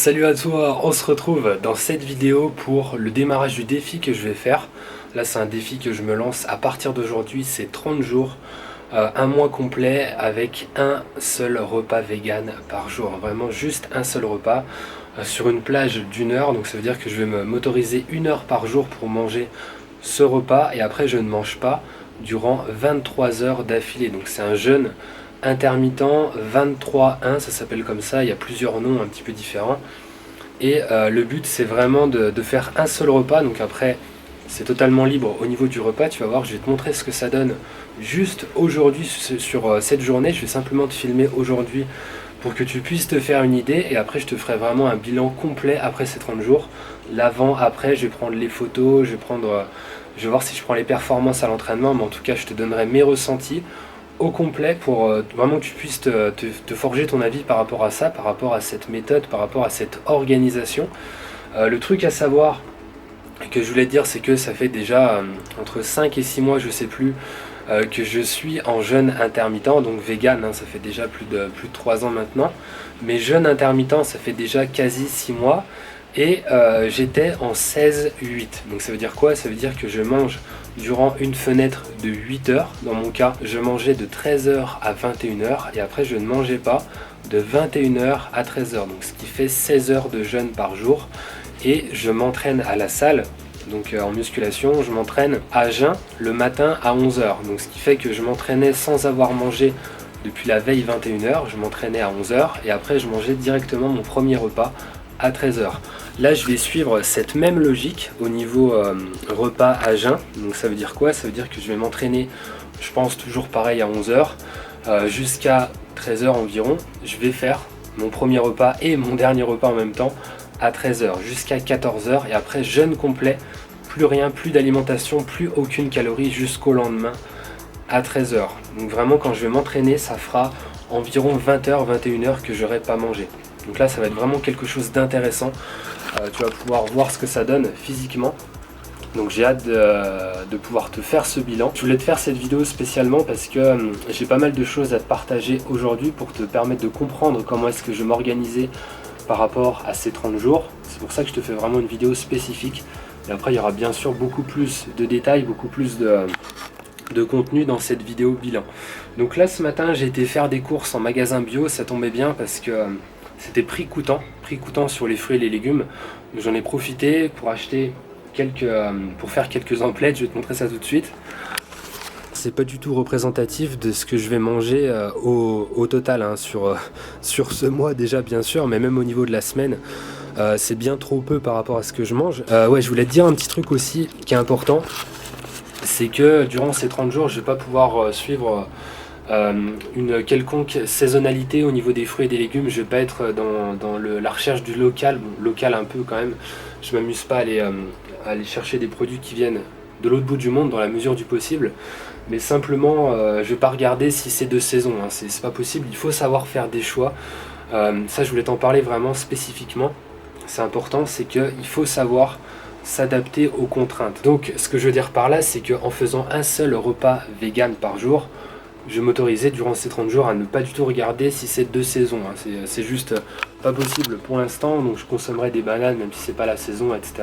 Salut à toi, on se retrouve dans cette vidéo pour le démarrage du défi que je vais faire. Là c'est un défi que je me lance à partir d'aujourd'hui, c'est 30 jours, un mois complet avec un seul repas vegan par jour. Vraiment juste un seul repas sur une plage d'1 heure, donc ça veut dire que je vais m'autoriser 1 heure par jour pour manger ce repas et après je ne mange pas durant 23 heures d'affilée. Donc c'est un jeûne intermittent 23-1, ça s'appelle comme ça, il y a plusieurs noms un petit peu différents. Et le but c'est vraiment de faire un seul repas, donc après c'est totalement libre au niveau du repas, tu vas voir, je vais te montrer ce que ça donne juste aujourd'hui sur cette journée, je vais simplement te filmer aujourd'hui pour que tu puisses te faire une idée et après je te ferai vraiment un bilan complet après ces 30 jours, l'avant, après, je vais prendre les photos, je vais voir si je prends les performances à l'entraînement, mais en tout cas je te donnerai mes ressentis au complet pour vraiment que tu puisses te forger ton avis par rapport à ça, par rapport à cette méthode, par rapport à cette organisation. Le truc à savoir que je voulais te dire, c'est que ça fait déjà entre 5 et 6 mois, je sais plus, que je suis en jeûne intermittent, donc vegan, hein, ça fait déjà plus de 3 ans maintenant, mais jeûne intermittent, ça fait déjà quasi 6 mois, et j'étais en 16-8, donc ça veut dire quoi? Ça veut dire que je mange durant une fenêtre de 8 heures, dans mon cas je mangeais de 13 heures à 21 heures, et après je ne mangeais pas de 21 heures à 13 heures, donc ce qui fait 16 heures de jeûne par jour, et je m'entraîne à la salle. Donc en musculation, je m'entraîne à jeun le matin à 11 heures. Donc ce qui fait que je m'entraînais sans avoir mangé depuis la veille 21 heures. Je m'entraînais à 11 heures et après je mangeais directement mon premier repas à 13 heures. Là je vais suivre cette même logique au niveau repas à jeun. Donc ça veut dire quoi? Ça veut dire que je vais m'entraîner, je pense toujours pareil à 11 heures jusqu'à 13 heures environ. Je vais faire mon premier repas et mon dernier repas en même temps à 13 heures jusqu'à 14 heures et après jeûne complet, plus rien, plus d'alimentation, plus aucune calorie jusqu'au lendemain à 13 heures. Donc vraiment quand je vais m'entraîner, ça fera environ 20 heures, 21 heures que j'aurai pas mangé. Donc là ça va être vraiment quelque chose d'intéressant, tu vas pouvoir voir ce que ça donne physiquement. Donc j'ai hâte de pouvoir te faire ce bilan. Je voulais te faire cette vidéo spécialement parce que j'ai pas mal de choses à te partager aujourd'hui pour te permettre de comprendre comment est-ce que je m'organisais par rapport à ces 30 jours. C'est pour ça que je te fais vraiment une vidéo spécifique. Et après il y aura bien sûr beaucoup plus de détails, beaucoup plus de contenu dans cette vidéo bilan. Donc là ce matin j'ai été faire des courses en magasin bio, ça tombait bien parce que c'était prix coûtant sur les fruits et les légumes. J'en ai profité pour acheter pour faire quelques emplettes, je vais te montrer ça tout de suite. C'est pas du tout représentatif de ce que je vais manger au total hein, sur ce mois déjà bien sûr, mais même au niveau de la semaine, c'est bien trop peu par rapport à ce que je mange. Ouais, je voulais te dire un petit truc aussi qui est important, c'est que durant ces 30 jours, je vais pas pouvoir suivre une quelconque saisonnalité au niveau des fruits et des légumes. Je vais pas être dans la recherche du local, bon, local un peu quand même. Je m'amuse pas à aller chercher des produits qui viennent de l'autre bout du monde dans la mesure du possible. Mais simplement je vais pas regarder si c'est de saison, hein. C'est pas possible, il faut savoir faire des choix. Ça je voulais t'en parler vraiment spécifiquement, c'est important, c'est qu'il faut savoir s'adapter aux contraintes. Donc ce que je veux dire par là, c'est qu'en faisant un seul repas vegan par jour, je m'autorisais durant ces 30 jours à ne pas du tout regarder si c'est de saison, hein. C'est juste pas possible pour l'instant, donc je consommerai des bananes même si c'est pas la saison, etc.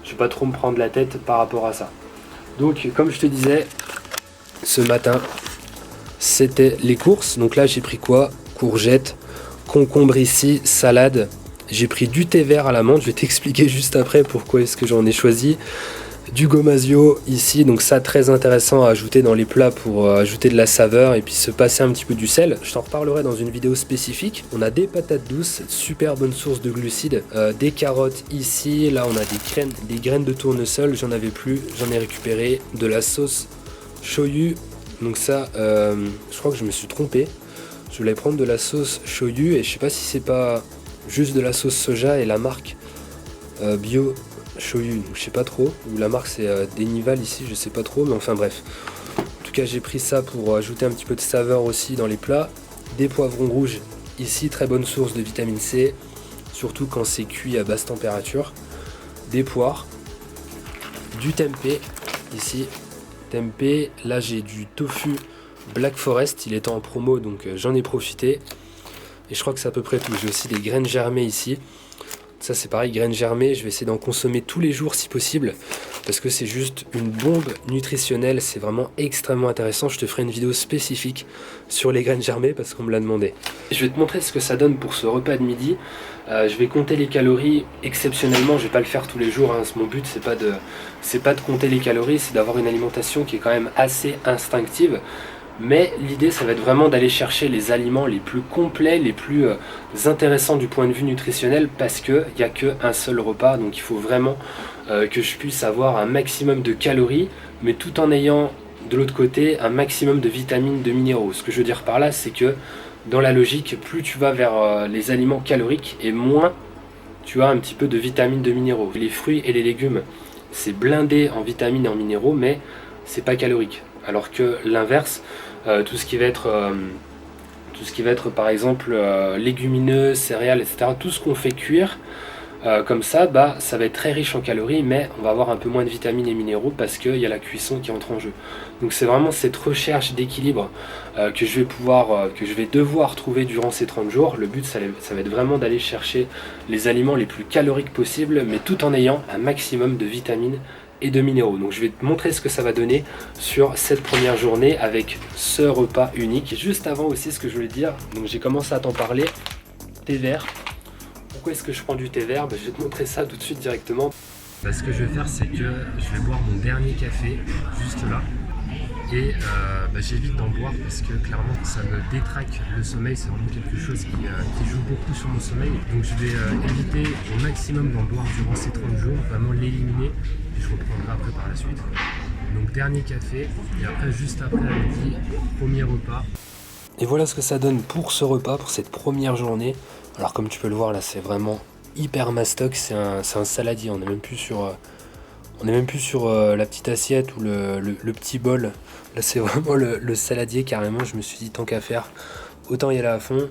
Je vais pas trop me prendre la tête par rapport à ça. Donc comme je te disais, ce matin c'était les courses. Donc là j'ai pris quoi? Courgettes, concombre ici, salade. J'ai pris du thé vert à la menthe, je vais t'expliquer juste après pourquoi est-ce que j'en ai choisi. Du gomasio ici, donc ça très intéressant à ajouter dans les plats pour ajouter de la saveur et puis se passer un petit peu du sel. Je t'en reparlerai dans une vidéo spécifique. On a des patates douces, super bonne source de glucides, des carottes ici, là on a des graines de tournesol, j'en avais plus, j'en ai récupéré, de la sauce shoyu, donc ça je crois que je me suis trompé, je voulais prendre de la sauce shoyu et je sais pas si c'est pas juste de la sauce soja et la marque bio shoyu, je sais pas trop, ou la marque c'est Denival ici, je sais pas trop, mais enfin bref. En tout cas j'ai pris ça pour ajouter un petit peu de saveur aussi dans les plats. Des poivrons rouges ici, très bonne source de vitamine C, surtout quand c'est cuit à basse température. Des poires, du tempeh ici, tempeh, là j'ai du tofu Black Forest, il était en promo donc j'en ai profité. Et je crois que c'est à peu près tout, j'ai aussi des graines germées ici. Ça c'est pareil, graines germées, je vais essayer d'en consommer tous les jours si possible, parce que c'est juste une bombe nutritionnelle, c'est vraiment extrêmement intéressant. Je te ferai une vidéo spécifique sur les graines germées parce qu'on me l'a demandé. Je vais te montrer ce que ça donne pour ce repas de midi. Je vais compter les calories exceptionnellement, je vais pas le faire tous les jours, hein. Mon but c'est pas de compter les calories, c'est d'avoir une alimentation qui est quand même assez instinctive. Mais l'idée, ça va être vraiment d'aller chercher les aliments les plus complets, les plus intéressants du point de vue nutritionnel, parce qu'il n'y a qu'un seul repas. Donc il faut vraiment que je puisse avoir un maximum de calories, mais tout en ayant de l'autre côté un maximum de vitamines, de minéraux. Ce que je veux dire par là, c'est que dans la logique, plus tu vas vers les aliments caloriques et moins tu as un petit peu de vitamines, de minéraux. Les fruits et les légumes, c'est blindé en vitamines et en minéraux, mais c'est pas calorique. Alors que l'inverse, tout ce qui va être par exemple légumineux, céréales, etc., tout ce qu'on fait cuire comme ça, ça va être très riche en calories, mais on va avoir un peu moins de vitamines et minéraux parce qu'il y a la cuisson qui entre en jeu. Donc c'est vraiment cette recherche d'équilibre que je vais devoir trouver durant ces 30 jours. Le but, ça va être vraiment d'aller chercher les aliments les plus caloriques possibles, mais tout en ayant un maximum de vitamines et de minéraux. Donc je vais te montrer ce que ça va donner sur cette première journée avec ce repas unique. Et juste avant aussi, ce que je voulais dire, donc j'ai commencé à t'en parler, thé vert. Pourquoi est-ce que je prends du thé vert? Je vais te montrer ça tout de suite directement. Ce que je vais faire, c'est que je vais boire mon dernier café juste là. Et j'évite d'en boire parce que clairement ça me détraque le sommeil, c'est vraiment quelque chose qui joue beaucoup sur mon sommeil. Donc je vais éviter au maximum d'en boire durant ces 30 jours, vraiment l'éliminer, et je reprendrai après par la suite. Donc dernier café, et après juste après à midi, premier repas. Et voilà ce que ça donne pour ce repas, pour cette première journée. Alors comme tu peux le voir là, c'est vraiment hyper mastoc, c'est un saladier, on n'est même plus sur la petite assiette ou le petit bol. Là c'est vraiment le saladier carrément. Je me suis dit tant qu'à faire, autant y aller à fond.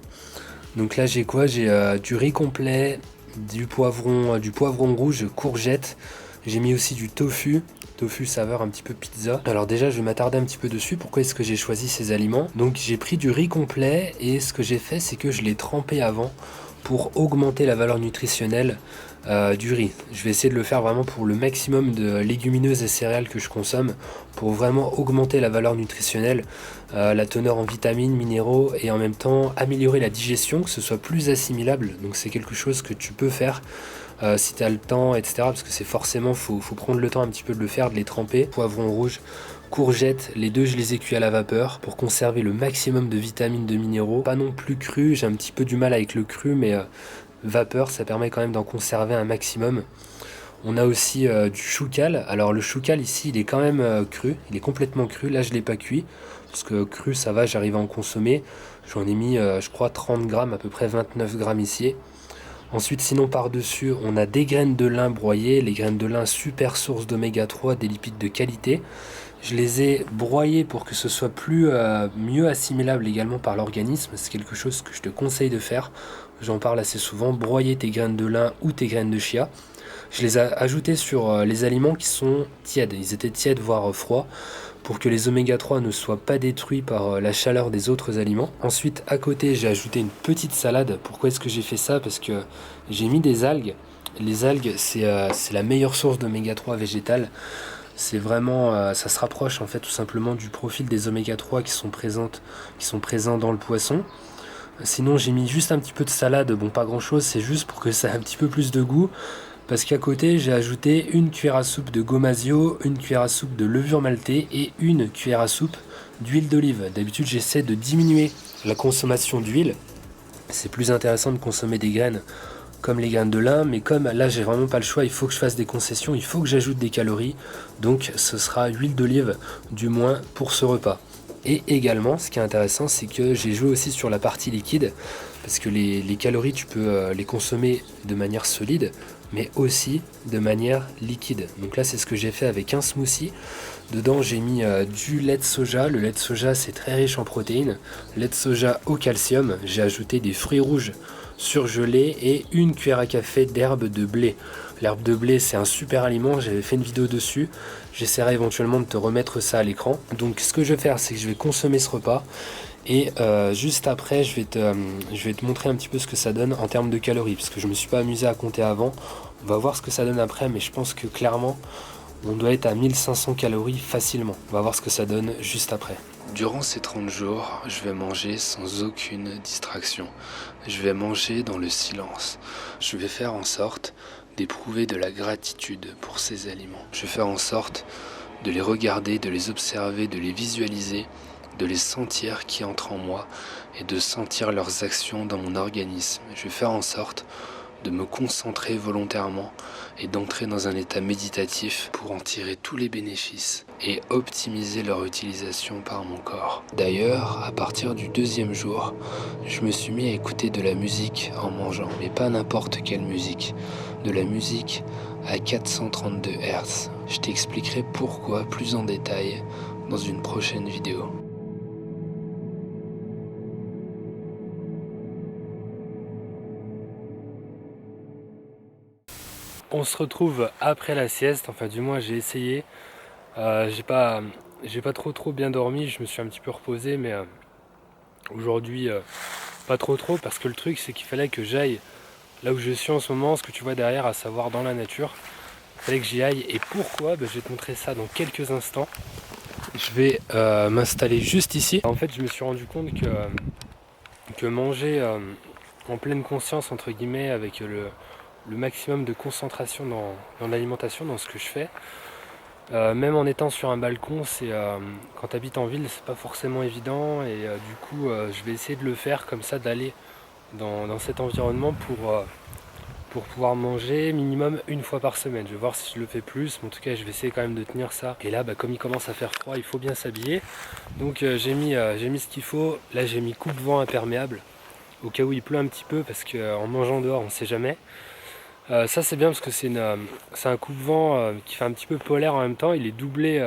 Donc là j'ai quoi? J'ai du riz complet, du poivron rouge, courgette. J'ai mis aussi du tofu saveur un petit peu pizza. Alors déjà je vais m'attarder un petit peu dessus. Pourquoi est-ce que j'ai choisi ces aliments? Donc j'ai pris du riz complet et ce que j'ai fait, c'est que je l'ai trempé avant pour augmenter la valeur nutritionnelle du riz. Je vais essayer de le faire vraiment pour le maximum de légumineuses et céréales que je consomme, pour vraiment augmenter la valeur nutritionnelle, la teneur en vitamines, minéraux, et en même temps améliorer la digestion, que ce soit plus assimilable. Donc c'est quelque chose que tu peux faire si tu as le temps, etc. Parce que c'est forcément, faut prendre le temps un petit peu de le faire, de les tremper. Poivron rouge, courgettes, les deux je les ai cuits à la vapeur pour conserver le maximum de vitamines, de minéraux. Pas non plus cru, j'ai un petit peu du mal avec le cru, mais vapeur ça permet quand même d'en conserver un maximum. On a aussi du choucal. Alors le choucal ici il est quand même cru, il est complètement cru. Là je l'ai pas cuit parce que cru ça va, j'arrive à en consommer. J'en ai mis je crois 30 grammes, à peu près 29 grammes ici. Ensuite, sinon par-dessus, on a des graines de lin broyées. Les graines de lin, super source d'oméga 3, des lipides de qualité. Je les ai broyées pour que ce soit mieux assimilable également par l'organisme. C'est quelque chose que je te conseille de faire. J'en parle assez souvent. Broyer tes graines de lin ou tes graines de chia. Je les ai ajoutées sur les aliments qui sont tièdes. Ils étaient tièdes, voire froids, pour que les oméga 3 ne soient pas détruits par la chaleur des autres aliments. Ensuite, à côté, j'ai ajouté une petite salade. Pourquoi est-ce que j'ai fait ça? Parce que j'ai mis des algues. Les algues, c'est la meilleure source d'oméga 3 végétale. C'est vraiment, ça se rapproche en fait tout simplement du profil des oméga 3 qui sont présents dans le poisson. Sinon, j'ai mis juste un petit peu de salade. Bon, pas grand chose, c'est juste pour que ça ait un petit peu plus de goût. Parce qu'à côté, j'ai ajouté une cuillère à soupe de gomasio, une cuillère à soupe de levure maltée et une cuillère à soupe d'huile d'olive. D'habitude, j'essaie de diminuer la consommation d'huile. C'est plus intéressant de consommer des graines comme les graines de lin, mais comme là, j'ai vraiment pas le choix, il faut que je fasse des concessions, il faut que j'ajoute des calories. Donc, ce sera huile d'olive, du moins pour ce repas. Et également, ce qui est intéressant, c'est que j'ai joué aussi sur la partie liquide, parce que les calories, tu peux les consommer de manière solide, mais aussi de manière liquide. Donc là, c'est ce que j'ai fait avec un smoothie. Dedans, j'ai mis du lait de soja. Le lait de soja, c'est très riche en protéines. Lait de soja au calcium. J'ai ajouté des fruits rouges surgelés et une cuillère à café d'herbe de blé. L'herbe de blé, c'est un super aliment. J'avais fait une vidéo dessus. J'essaierai éventuellement de te remettre ça à l'écran. Donc, ce que je vais faire, c'est que je vais consommer ce repas. Et juste après, je vais te montrer un petit peu ce que ça donne en termes de calories, parce que je me suis pas amusé à compter avant. On va voir ce que ça donne après, mais je pense que clairement, on doit être à 1500 calories facilement. On va voir ce que ça donne juste après. Durant ces 30 jours, je vais manger sans aucune distraction. Je vais manger dans le silence. Je vais faire en sorte d'éprouver de la gratitude pour ces aliments. Je vais faire en sorte de les regarder, de les observer, de les visualiser, de les sentir qui entrent en moi et de sentir leurs actions dans mon organisme. Je vais faire en sorte de me concentrer volontairement et d'entrer dans un état méditatif pour en tirer tous les bénéfices et optimiser leur utilisation par mon corps. D'ailleurs, à partir du 2e jour, je me suis mis à écouter de la musique en mangeant, mais pas n'importe quelle musique, de la musique à 432 Hz. Je t'expliquerai pourquoi plus en détail dans une prochaine vidéo. On se retrouve après la sieste, enfin du moins j'ai essayé. J'ai pas trop bien dormi, je me suis un petit peu reposé, mais aujourd'hui pas trop parce que le truc c'est qu'il fallait que j'aille là où je suis en ce moment, ce que tu vois derrière, à savoir dans la nature. Il fallait que j'y aille, et pourquoi, je vais te montrer ça dans quelques instants. Je vais m'installer juste ici. En fait je me suis rendu compte que manger en pleine conscience entre guillemets, avec le maximum de concentration dans l'alimentation, dans ce que je fais, même en étant sur un balcon, c'est quand tu habites en ville, c'est pas forcément évident, et du coup je vais essayer de le faire comme ça, d'aller dans cet environnement pour pouvoir manger minimum une fois par semaine. Je vais voir si je le fais plus, mais en tout cas je vais essayer quand même de tenir ça. Et là comme il commence à faire froid, il faut bien s'habiller, donc j'ai mis ce qu'il faut. Là j'ai mis coupe-vent imperméable au cas où il pleut un petit peu, parce qu'en mangeant dehors on sait jamais. Ça c'est bien parce que c'est un coupe-vent qui fait un petit peu polaire en même temps. Il est doublé,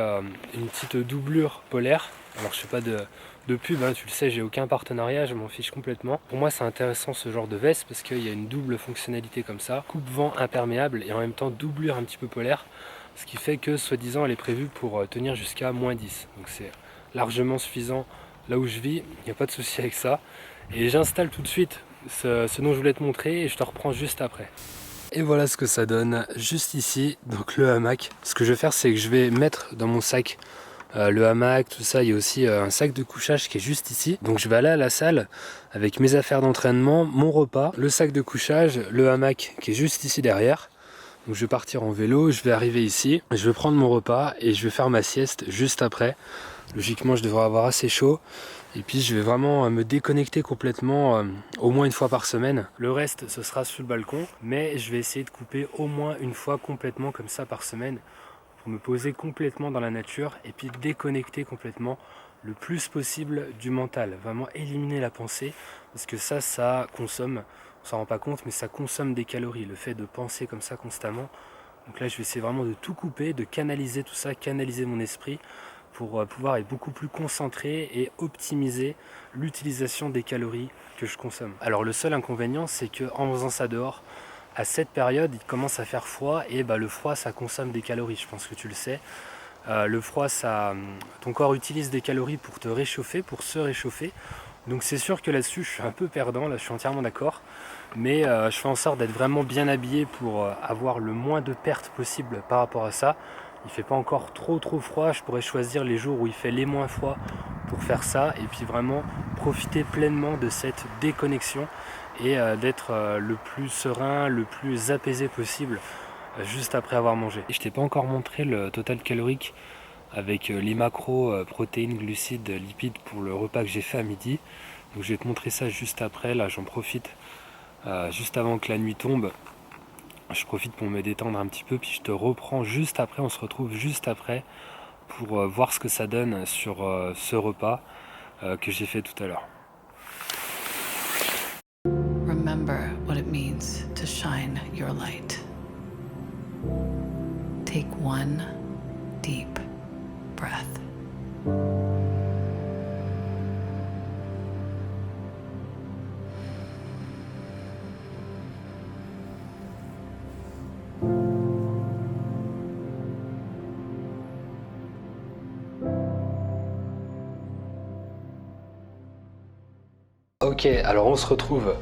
une petite doublure polaire. Alors je fais pas de pub, hein, tu le sais, j'ai aucun partenariat, je m'en fiche complètement. Pour moi c'est intéressant ce genre de veste parce qu'il y a une double fonctionnalité comme ça. Coupe-vent imperméable et en même temps doublure un petit peu polaire. Ce qui fait que soi-disant elle est prévue pour tenir jusqu'à -10. Donc c'est largement suffisant là où je vis, il n'y a pas de souci avec ça. Et j'installe tout de suite ce dont je voulais te montrer et je te reprends juste après. Et voilà ce que ça donne juste ici, donc le hamac. Ce que je vais faire, c'est que je vais mettre dans mon sac le hamac, tout ça. Il y a aussi un sac de couchage qui est juste ici. Donc je vais aller à la salle avec mes affaires d'entraînement, mon repas, le sac de couchage, le hamac qui est juste ici derrière. Donc je vais partir en vélo, je vais arriver ici, je vais prendre mon repas et je vais faire ma sieste juste après. Logiquement je devrais avoir assez chaud. Et puis je vais vraiment me déconnecter complètement, au moins une fois par semaine. Le reste ce sera sur le balcon, mais je vais essayer de couper au moins une fois complètement comme ça par semaine, pour me poser complètement dans la nature et puis déconnecter complètement le plus possible du mental. Vraiment éliminer la pensée, parce que ça consomme, on s'en rend pas compte, mais ça consomme des calories, le fait de penser comme ça constamment. Donc là je vais essayer vraiment de tout couper, de canaliser tout ça, canaliser mon esprit, pour pouvoir être beaucoup plus concentré et optimiser l'utilisation des calories que je consomme. Alors le seul inconvénient, c'est qu'en faisant ça dehors, à cette période, il commence à faire froid, et le froid ça consomme des calories, je pense que tu le sais. Le froid, ton corps utilise des calories pour te réchauffer, pour se réchauffer. Donc c'est sûr que là-dessus je suis un peu perdant, là je suis entièrement d'accord. Mais je fais en sorte d'être vraiment bien habillé pour avoir le moins de pertes possible par rapport à ça. Il fait pas encore trop froid, je pourrais choisir les jours où il fait les moins froid pour faire ça, et puis vraiment profiter pleinement de cette déconnexion et d'être le plus serein, le plus apaisé possible juste après avoir mangé. Et je t'ai pas encore montré le total calorique avec les macros, protéines, glucides, lipides pour le repas que j'ai fait à midi. Donc je vais te montrer ça juste après. Là j'en profite juste avant que la nuit tombe. Je profite pour me détendre un petit peu, puis je te reprends juste après. On se retrouve juste après pour voir ce que ça donne sur ce repas que j'ai fait tout à l'heure. Remember what it means to shine your light. Take one deep breath. Ok, alors on se retrouve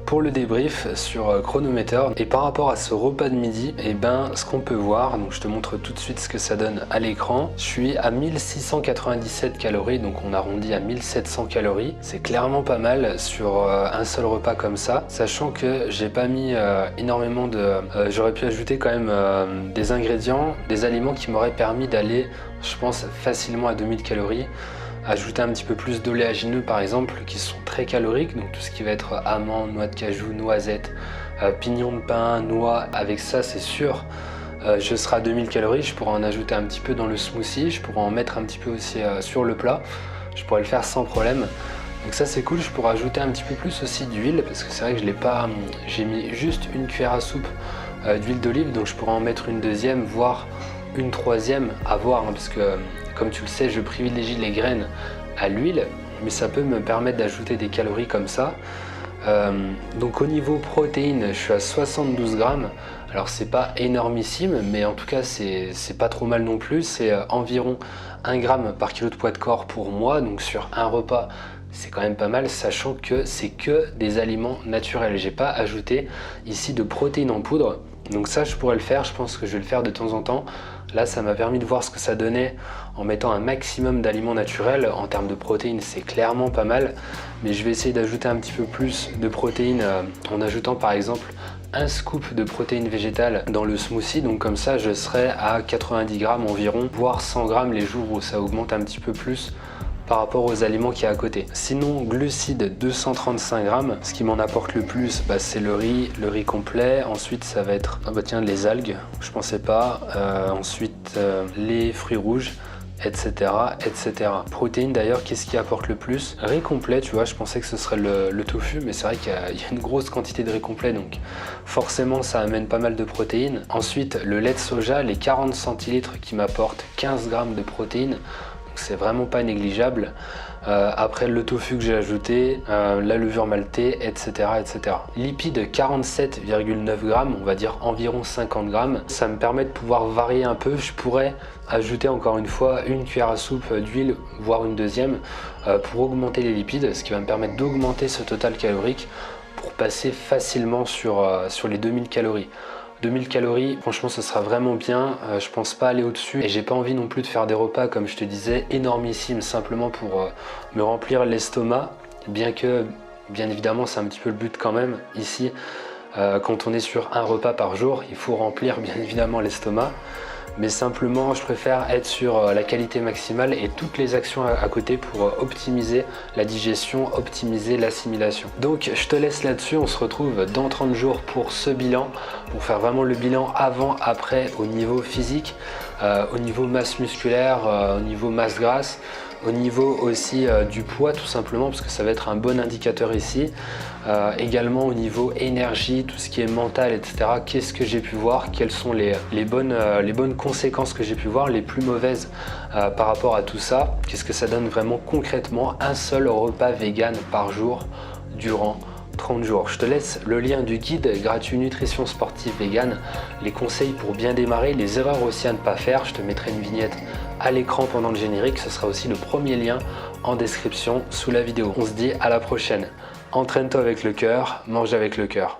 pour le débrief sur Chronometer. Et par rapport à ce repas de midi, et ben ce qu'on peut voir, donc je te montre tout de suite ce que ça donne à l'écran. Je suis à 1697 calories, donc on arrondit à 1700 calories. C'est clairement pas mal sur un seul repas comme ça, sachant que j'ai pas mis énormément de... j'aurais pu ajouter quand même des ingrédients, des aliments qui m'auraient permis d'aller, je pense, facilement à 2000 calories. Ajouter un petit peu plus d'oléagineux par exemple, qui sont très caloriques, donc tout ce qui va être amandes, noix de cajou, noisettes, pignons de pain, noix. Avec ça, c'est sûr, je serai à 2000 calories. Je pourrais en ajouter un petit peu dans le smoothie, je pourrais en mettre un petit peu aussi sur le plat. Je pourrais le faire sans problème. Donc ça c'est cool. Je pourrais ajouter un petit peu plus aussi d'huile, parce que c'est vrai que je l'ai pas. J'ai mis juste une cuillère à soupe d'huile d'olive, donc je pourrais en mettre une deuxième, voire une troisième, à voir, hein, parce que comme tu le sais, je privilégie les graines à l'huile, mais ça peut me permettre d'ajouter des calories comme ça. Donc au niveau protéines, je suis à 72 grammes. Alors c'est pas énormissime, mais en tout cas c'est pas trop mal non plus. C'est environ 1 gramme par kilo de poids de corps pour moi, donc sur un repas. C'est quand même pas mal, sachant que c'est que des aliments naturels. J'ai pas ajouté ici de protéines en poudre. Donc ça je pourrais le faire, je pense que je vais le faire de temps en temps. Là ça m'a permis de voir ce que ça donnait en mettant un maximum d'aliments naturels. En termes de protéines c'est clairement pas mal, mais je vais essayer d'ajouter un petit peu plus de protéines en ajoutant par exemple un scoop de protéines végétales dans le smoothie. Donc comme ça je serai à 90 grammes environ, voire 100 grammes les jours où ça augmente un petit peu plus par rapport aux aliments qui est à côté. Sinon, glucides 235 grammes. Ce qui m'en apporte le plus, c'est le riz complet. Ensuite, ça va être les algues, je pensais pas. Ensuite, les fruits rouges, etc., etc. Protéines d'ailleurs, qu'est-ce qui apporte le plus? Riz complet, tu vois, je pensais que ce serait le tofu, mais c'est vrai qu'il y a une grosse quantité de riz complet, donc forcément ça amène pas mal de protéines. Ensuite, le lait de soja, les 40 centilitres qui m'apportent 15 grammes de protéines. C'est vraiment pas négligeable. Après le tofu que j'ai ajouté, la levure maltée, etc., etc. Lipides 47,9 grammes, on va dire environ 50 grammes. Ça me permet de pouvoir varier un peu. Je pourrais ajouter encore une fois une cuillère à soupe d'huile, voire une deuxième, pour augmenter les lipides, ce qui va me permettre d'augmenter ce total calorique pour passer facilement sur les 2000 calories. 2000 calories, franchement ce sera vraiment bien, je pense pas aller au-dessus et j'ai pas envie non plus de faire des repas comme je te disais énormissimes simplement pour me remplir l'estomac, bien évidemment c'est un petit peu le but quand même ici, quand on est sur un repas par jour, il faut remplir bien évidemment l'estomac, mais simplement je préfère être sur la qualité maximale et toutes les actions à côté pour optimiser la digestion, optimiser l'assimilation. Donc je te laisse là-dessus, on se retrouve dans 30 jours pour ce bilan, pour faire vraiment le bilan avant-après au niveau physique, au niveau masse musculaire, au niveau masse grasse, au niveau aussi du poids tout simplement, parce que ça va être un bon indicateur ici. Également au niveau énergie, tout ce qui est mental, etc. Qu'est-ce que j'ai pu voir, quelles sont les bonnes conséquences que j'ai pu voir, les plus mauvaises par rapport à tout ça. Qu'est-ce que ça donne vraiment concrètement, un seul repas vegan par jour durant 30 jours. Je te laisse le lien du guide gratuit nutrition sportive vegan, les conseils pour bien démarrer, les erreurs aussi à ne pas faire. Je te mettrai une vignette à l'écran pendant le générique, ce sera aussi le premier lien en description sous la vidéo. On se dit à la prochaine. Entraîne-toi avec le cœur, mange avec le cœur.